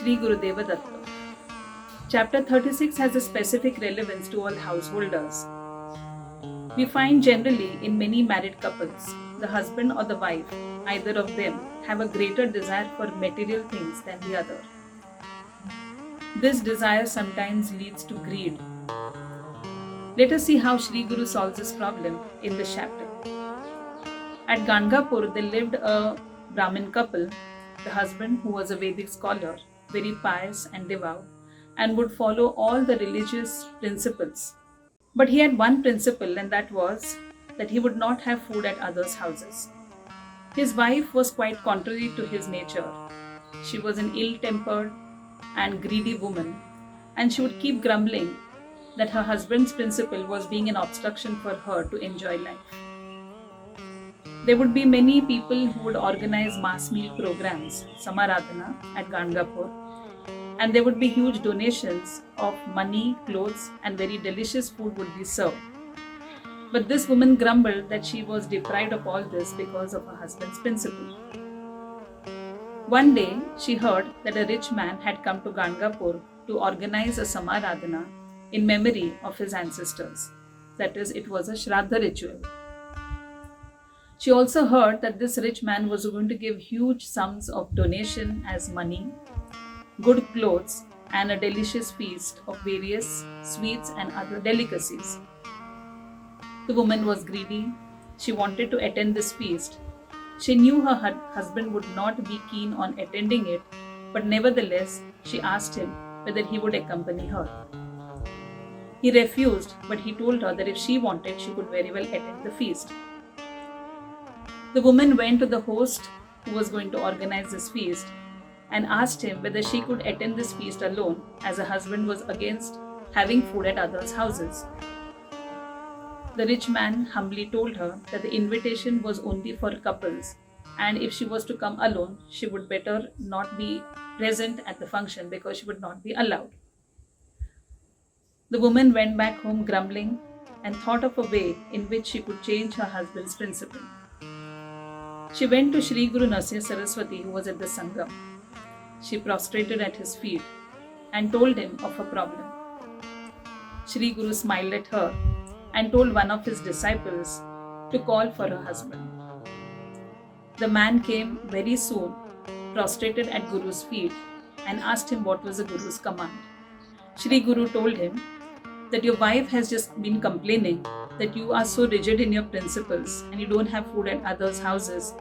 Shree Guru Datta. Chapter 36 has a specific relevance to all householders. We find generally in many married couples, the husband or the wife, either of them, have a greater desire for material things than the other. This desire sometimes leads to greed. Let us see how Shree Guru solves this problem in this chapter. At Gangapur, there lived a Brahmin couple, the husband who was a Vedic scholar, very pious and devout, and would follow all the religious principles. But he had one principle, and that was that he would not have food at others' houses. His wife was quite contrary to his nature. She was an ill-tempered and greedy woman, and she would keep grumbling that her husband's principle was being an obstruction for her to enjoy life. There would be many people who would organize mass meal programs, Samaradhana, at Gangapur, and there would be huge donations of money, clothes, and very delicious food would be served. But this woman grumbled that she was deprived of all this because of her husband's principle. One day, she heard that a rich man had come to Gangapur to organize a Samaradhana in memory of his ancestors. That is, it was a Shraddha ritual. She also heard that this rich man was going to give huge sums of donation as money, good clothes, and a delicious feast of various sweets and other delicacies. The woman was greedy. She wanted to attend this feast. She knew her husband would not be keen on attending it, but nevertheless, she asked him whether he would accompany her. He refused, but he told her that if she wanted, she could very well attend the feast. The woman went to the host who was going to organize this feast and asked him whether she could attend this feast alone, as her husband was against having food at others' houses. The rich man humbly told her that the invitation was only for couples, and if she was to come alone, she would better not be present at the function because she would not be allowed. The woman went back home grumbling and thought of a way in which she could change her husband's principle. She went to Shree Guru Saraswati, who was at the Sangam. She prostrated at his feet and told him of her problem. Shree Guru smiled at her and told one of his disciples to call for her husband. The man came very soon, prostrated at Guru's feet, and asked him what was the Guru's command. Shree Guru told him that your wife has just been complaining that you are so rigid in your principles and you don't have food at others' houses,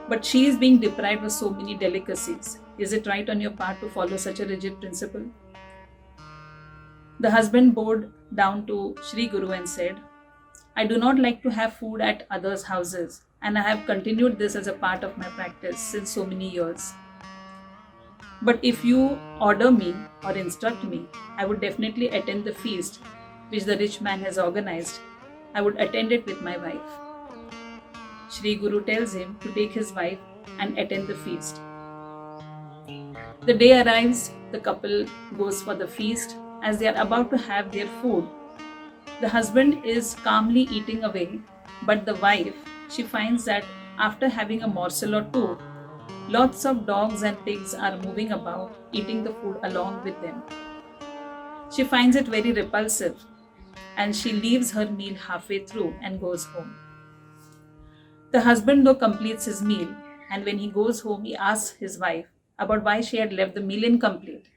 but she is being deprived of so many delicacies. Is it right on your part to follow such a rigid principle? The husband bowed down to Shree Guru and said, I do not like to have food at others' houses, and I have continued this as a part of my practice since so many years. But if you order me or instruct me, I would definitely attend the feast which the rich man has organized. I would attend it with my wife. Shree Guru tells him to take his wife and attend the feast. The day arrives, the couple goes for the feast. As they are about to have their food, the husband is calmly eating away, but the wife, she finds that after having a morsel or two, lots of dogs and pigs are moving about, eating the food along with them. She finds it very repulsive, and she leaves her meal halfway through and goes home. The husband, though, completes his meal, and when he goes home, he asks his wife about why she had left the meal incomplete.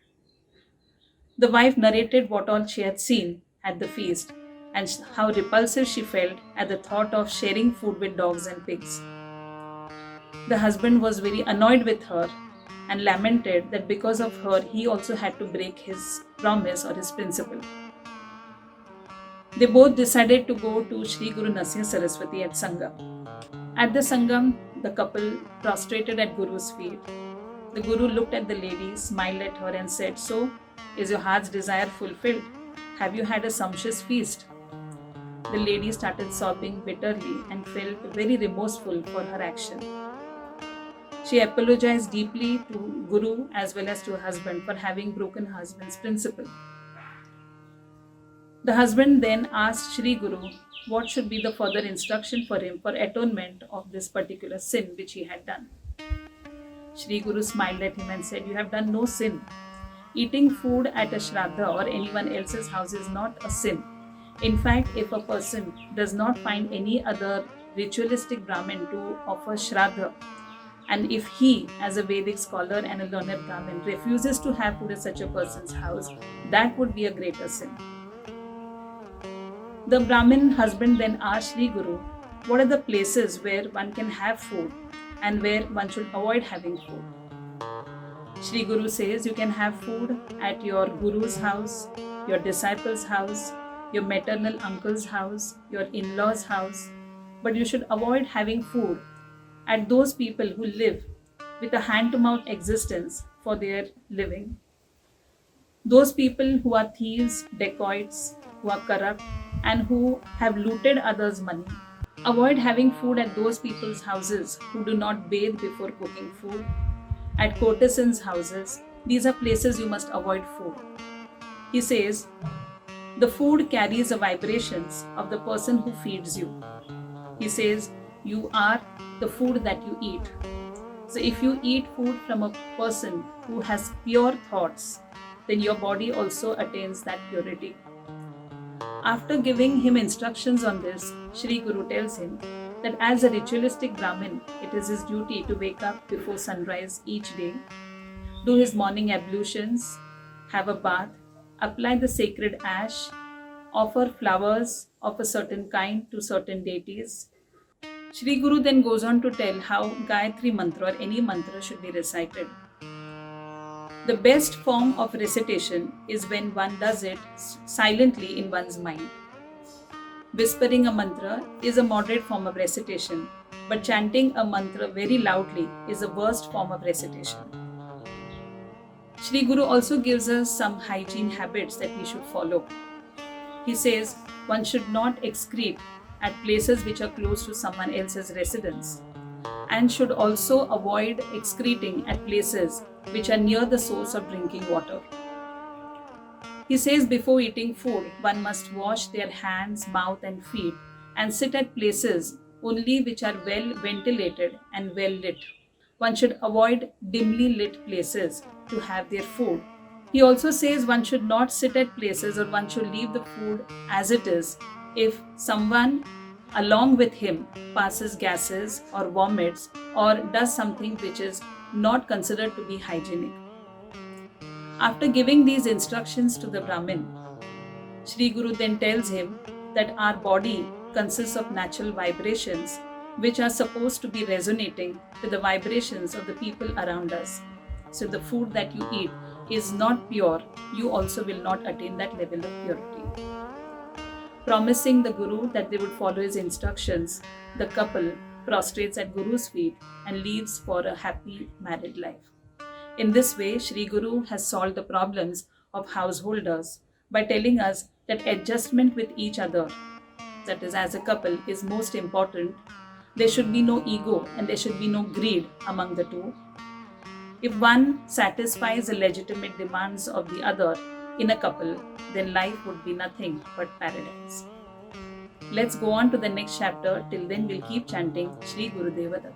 The wife narrated what all she had seen at the feast and how repulsive she felt at the thought of sharing food with dogs and pigs. The husband was very annoyed with her and lamented that because of her, he also had to break his promise or his principle. They both decided to go to Shree Guru Saraswati at Sangam. At the Sangam, the couple prostrated at Guru's feet. The Guru looked at the lady, smiled at her and said, So, is your heart's desire fulfilled? Have you had a sumptuous feast? The lady started sobbing bitterly and felt very remorseful for her action. She apologized deeply to Guru as well as to her husband for having broken her husband's principle. The husband then asked Shree Guru what should be the further instruction for him for atonement of this particular sin which he had done. Shree Guru smiled at him and said, You have done no sin. Eating food at a Shraddha or anyone else's house is not a sin. In fact, if a person does not find any other ritualistic Brahmin to offer Shraddha, and if he, as a Vedic scholar and a learned Brahmin, refuses to have food at such a person's house, that would be a greater sin. The Brahmin husband then asked Shree Guru, what are the places where one can have food and where one should avoid having food? Shree Guru says you can have food at your Guru's house, your disciple's house, your maternal uncle's house, your in-law's house, but you should avoid having food at those people who live with a hand-to-mouth existence for their living. Those people who are thieves, dacoits, who are corrupt, and who have looted others' money. Avoid having food at those people's houses who do not bathe before cooking food. At courtesans' houses, these are places you must avoid food. He says, the food carries the vibrations of the person who feeds you. He says, you are the food that you eat. So if you eat food from a person who has pure thoughts, then your body also attains that purity. After giving him instructions on this, Shree Guru tells him that as a ritualistic Brahmin, it is his duty to wake up before sunrise each day, do his morning ablutions, have a bath, apply the sacred ash, offer flowers of a certain kind to certain deities. Shree Guru then goes on to tell how Gayatri mantra or any mantra should be recited. The best form of recitation is when one does it silently in one's mind. Whispering a mantra is a moderate form of recitation, but chanting a mantra very loudly is the worst form of recitation. Shree Guru also gives us some hygiene habits that we should follow. He says one should not excrete at places which are close to someone else's residence, and should also avoid excreting at places which are near the source of drinking water. He says before eating food, one must wash their hands, mouth and feet and sit at places only which are well ventilated and well lit. One should avoid dimly lit places to have their food. He also says one should not sit at places, or one should leave the food as it is if someone along with him passes gases or vomits or does something which is not considered to be hygienic. After giving these instructions to the Brahmin, Shree Guru then tells him that our body consists of natural vibrations which are supposed to be resonating with the vibrations of the people around us. So the food that you eat is not pure, you also will not attain that level of purity. Promising the Guru that they would follow his instructions, the couple prostrates at Guru's feet and leaves for a happy married life. In this way, Shree Guru has solved the problems of householders by telling us that adjustment with each other, that is as a couple, is most important. There should be no ego and there should be no greed among the two. If one satisfies the legitimate demands of the other in a couple, then life would be nothing but paradise. Let's go on to the next chapter. Till then, we'll keep chanting Shri Gurudeva Datta.